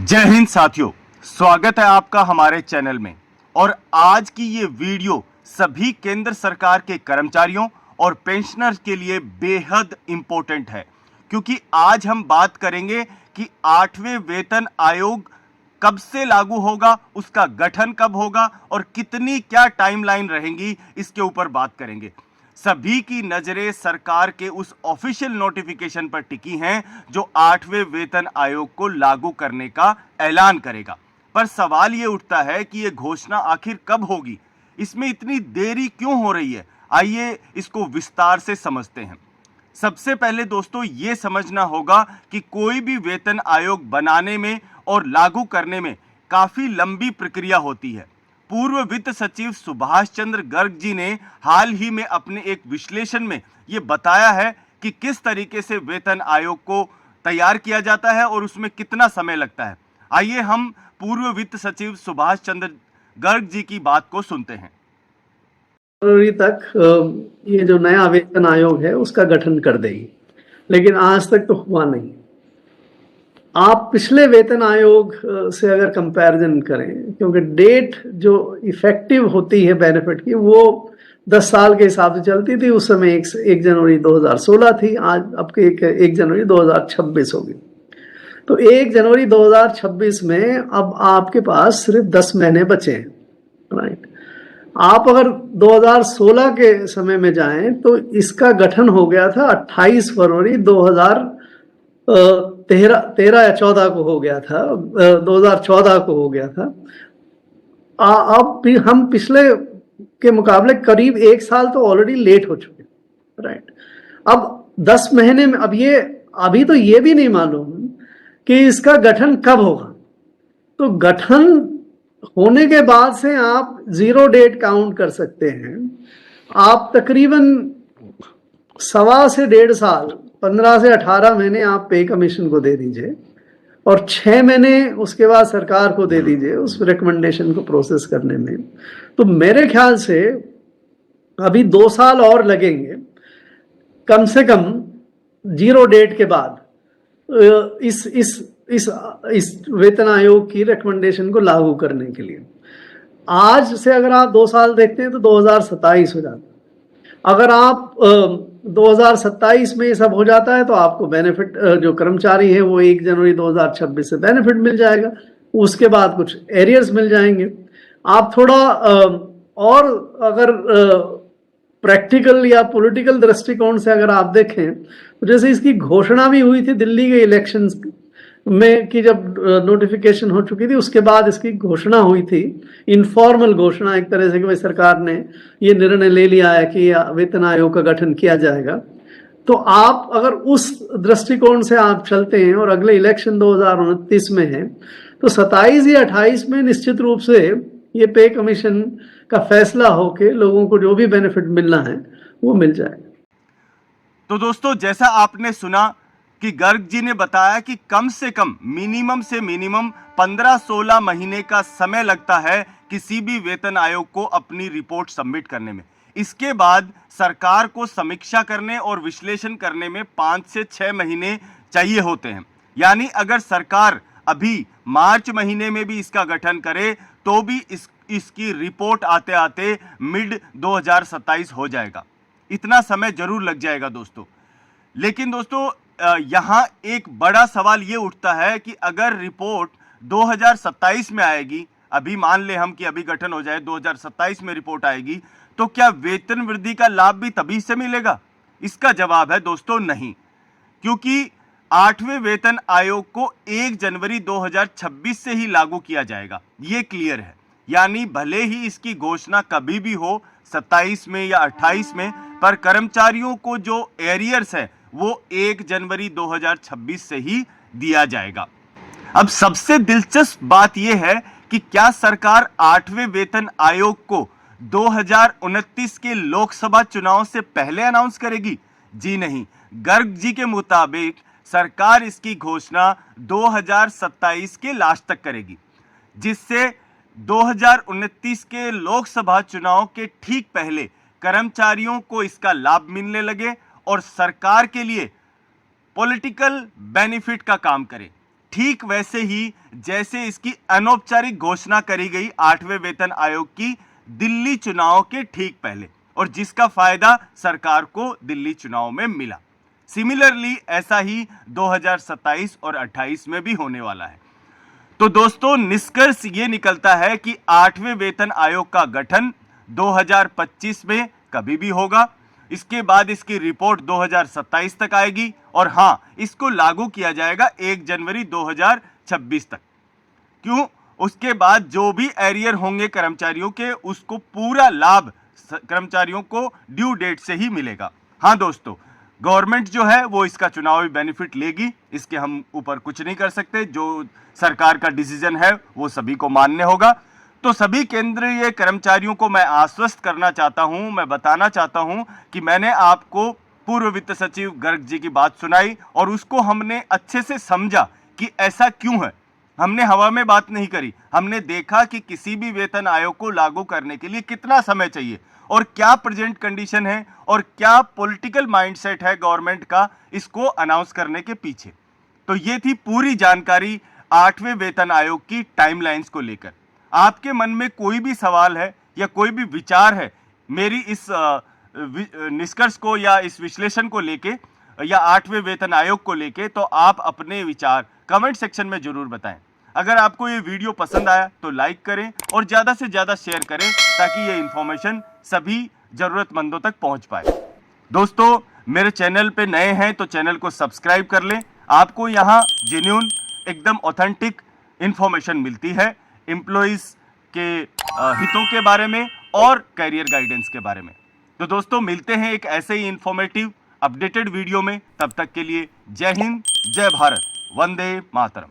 जय हिंद साथियों, स्वागत है आपका हमारे चैनल में। और आज की ये वीडियो सभी केंद्र सरकार के कर्मचारियों और पेंशनर्स के लिए बेहद इंपॉर्टेंट है, क्योंकि आज हम बात करेंगे कि 8वें वेतन आयोग कब से लागू होगा, उसका गठन कब होगा और कितनी क्या टाइमलाइन रहेंगी, इसके ऊपर बात करेंगे। सभी की नजरें सरकार के उस ऑफिशियल नोटिफिकेशन पर टिकी हैं जो 8वें वेतन आयोग को लागू करने का ऐलान करेगा। पर सवाल यह उठता है कि यह घोषणा आखिर कब होगी, इसमें इतनी देरी क्यों हो रही है। आइए इसको विस्तार से समझते हैं। सबसे पहले दोस्तों ये समझना होगा कि कोई भी वेतन आयोग बनाने में और लागू करने में काफी लंबी प्रक्रिया होती है। पूर्व वित्त सचिव सुभाष चंद्र गर्ग जी ने हाल ही में अपने एक विश्लेषण में यह बताया है कि किस तरीके से वेतन आयोग को तैयार किया जाता है और उसमें कितना समय लगता है। आइए हम पूर्व वित्त सचिव सुभाष चंद्र गर्ग जी की बात को सुनते हैं। फरवरी तक ये जो नया वेतन आयोग है उसका गठन कर देगी, लेकिन आज तक तो हुआ नहीं। आप पिछले वेतन आयोग से अगर कंपैरिजन करें, क्योंकि डेट जो इफेक्टिव होती है बेनिफिट की वो 10 साल के हिसाब से चलती थी। उस समय 1 जनवरी 2016 थी, आज अब के 1 जनवरी 2026 होगी। तो 1 जनवरी 2026 में अब आपके पास सिर्फ 10 महीने बचे हैं, राइट। आप अगर 2016 के समय में जाएं तो इसका गठन हो गया था 28 फरवरी 2013 या 14 को हो गया था, 2014 को हो गया था। अब हम पिछले के मुकाबले करीब 1 साल तो ऑलरेडी लेट हो चुके, राइट। अब 10 महीने में अब ये अभी तो ये भी नहीं मालूम कि इसका गठन कब होगा। तो गठन होने के बाद से आप 0 डेट काउंट कर सकते हैं। आप तकरीबन 1.25 से 1.5 साल, 15 से 18 महीने आप पे कमीशन को दे दीजिए और 6 महीने उसके बाद सरकार को दे दीजिए उस रिकमेंडेशन को प्रोसेस करने में। तो मेरे ख्याल से अभी 2 साल और लगेंगे कम से कम 0 डेट के बाद इस वेतन आयोग की रिकमेंडेशन को लागू करने के लिए। आज से अगर आप 2 साल देखते हैं तो 2027 हो जाता है। अगर आप 2027 में ये सब हो जाता है तो आपको बेनिफिट, जो कर्मचारी है वो 1 जनवरी 2026 से बेनिफिट मिल जाएगा। उसके बाद कुछ एरियर्स मिल जाएंगे। आप थोड़ा और अगर प्रैक्टिकल या पॉलिटिकल दृष्टिकोण से अगर आप देखें तो जैसे इसकी घोषणा भी हुई थी दिल्ली के इलेक्शंस में कि जब नोटिफिकेशन हो चुकी थी उसके बाद इसकी घोषणा हुई थी, इनफॉर्मल घोषणा एक तरह से कि भाई सरकार ने ये निर्णय ले लिया है कि वेतन आयोग का गठन किया जाएगा। तो आप अगर उस दृष्टिकोण से आप चलते हैं और अगले इलेक्शन 2029 में है तो 27 या 28 में निश्चित रूप से ये पे कमीशन का फैसला होके लोगों को जो भी बेनिफिट मिलना है वो मिल जाएगा। तो दोस्तों, जैसा आपने सुना कि गर्ग जी ने बताया कि कम से कम मिनिमम से मिनिमम 15-16 महीने का समय लगता है किसी भी वेतन आयोग को अपनी रिपोर्ट सबमिट करने में। इसके बाद सरकार को समीक्षा करने और विश्लेषण करने में 5 से 6 महीने चाहिए होते हैं। यानी अगर सरकार अभी मार्च महीने में भी इसका गठन करे तो भी इसकी रिपोर्ट आते आते मिड 2027 हो जाएगा। इतना समय जरूर लग जाएगा दोस्तों। लेकिन दोस्तों, यहां एक बड़ा सवाल यह उठता है कि अगर रिपोर्ट 2027 में आएगी, अभी मान ले हम कि अभी गठन हो जाए, 2027 में रिपोर्ट आएगी, तो क्या वेतन वृद्धि का लाभ भी तभी से मिलेगा? इसका जवाब है दोस्तों नहीं, क्योंकि 8वें वेतन आयोग को 1 जनवरी 2026 से ही लागू किया जाएगा, यह क्लियर है। यानी भले ही इसकी घोषणा कभी भी हो, 27 में या 28 में, पर कर्मचारियों को जो एरियर्स है वो 1 जनवरी 2026 से ही दिया जाएगा। अब सबसे दिलचस्प बात यह है कि क्या सरकार 8वें वेतन आयोग को 2029 के लोकसभा चुनाव से पहले अनाउंस करेगी? जी नहीं, गर्ग जी के मुताबिक सरकार इसकी घोषणा 2027 के लास्ट तक करेगी, जिससे 2029 के लोकसभा चुनाव के ठीक पहले कर्मचारियों को इसका लाभ मिलने लगे और सरकार के लिए पॉलिटिकल बेनिफिट का काम करे। ठीक वैसे ही जैसे इसकी अनौपचारिक घोषणा करी गई 8वें वेतन आयोग की दिल्ली चुनाव के ठीक पहले, और जिसका फायदा सरकार को दिल्ली चुनाव में मिला। सिमिलरली ऐसा ही 2027 और 28 में भी होने वाला है। तो दोस्तों, निष्कर्ष ये निकलता है कि 8वें वेतन आयोग का गठन 2025 में कभी भी होगा। इसके बाद इसकी रिपोर्ट 2027 तक आएगी, और हां, इसको लागू किया जाएगा 1 जनवरी 2026 तक। क्यों? उसके बाद जो भी एरियर होंगे कर्मचारियों के, उसको पूरा लाभ कर्मचारियों को ड्यू डेट से ही मिलेगा। हां दोस्तों, गवर्नमेंट जो है वो इसका चुनावी बेनिफिट लेगी, इसके हम ऊपर कुछ नहीं कर सकते। जो सरकार का डिसीजन है वो सभी को मान्य होगा। तो सभी केंद्रीय कर्मचारियों को मैं आश्वस्त करना चाहता हूं, मैं बताना चाहता हूं कि मैंने आपको पूर्व वित्त सचिव गर्ग जी की बात सुनाई, और उसको हमने अच्छे से समझा कि ऐसा क्यों है। हमने हवा में बात नहीं करी, हमने देखा कि किसी भी वेतन आयोग को लागू करने के लिए कितना समय चाहिए, और क्या प्रेजेंट कंडीशन है, और क्या पॉलिटिकल माइंडसेट है गवर्नमेंट का इसको अनाउंस करने के पीछे। तो ये थी पूरी जानकारी 8वें वेतन आयोग की टाइमलाइंस को लेकर। आपके मन में कोई भी सवाल है या कोई भी विचार है मेरी इस निष्कर्ष को या इस विश्लेषण को लेके या 8वें वेतन आयोग को लेके, तो आप अपने विचार कमेंट सेक्शन में जरूर बताएं। अगर आपको ये वीडियो पसंद आया तो लाइक करें और ज़्यादा से ज़्यादा शेयर करें, ताकि ये इन्फॉर्मेशन सभी ज़रूरतमंदों तक पहुंच पाए। दोस्तों, मेरे चैनल पे नए हैं तो चैनल को सब्सक्राइब कर लें। आपको यहाँ जेन्युइन, एकदम ऑथेंटिक इन्फॉर्मेशन मिलती है एम्प्लॉइज़ के हितों के बारे में और करियर गाइडेंस के बारे में। तो दोस्तों, मिलते हैं एक ऐसे ही इन्फॉर्मेटिव अपडेटेड वीडियो में। तब तक के लिए जय हिंद, जय भारत, वंदे मातरम।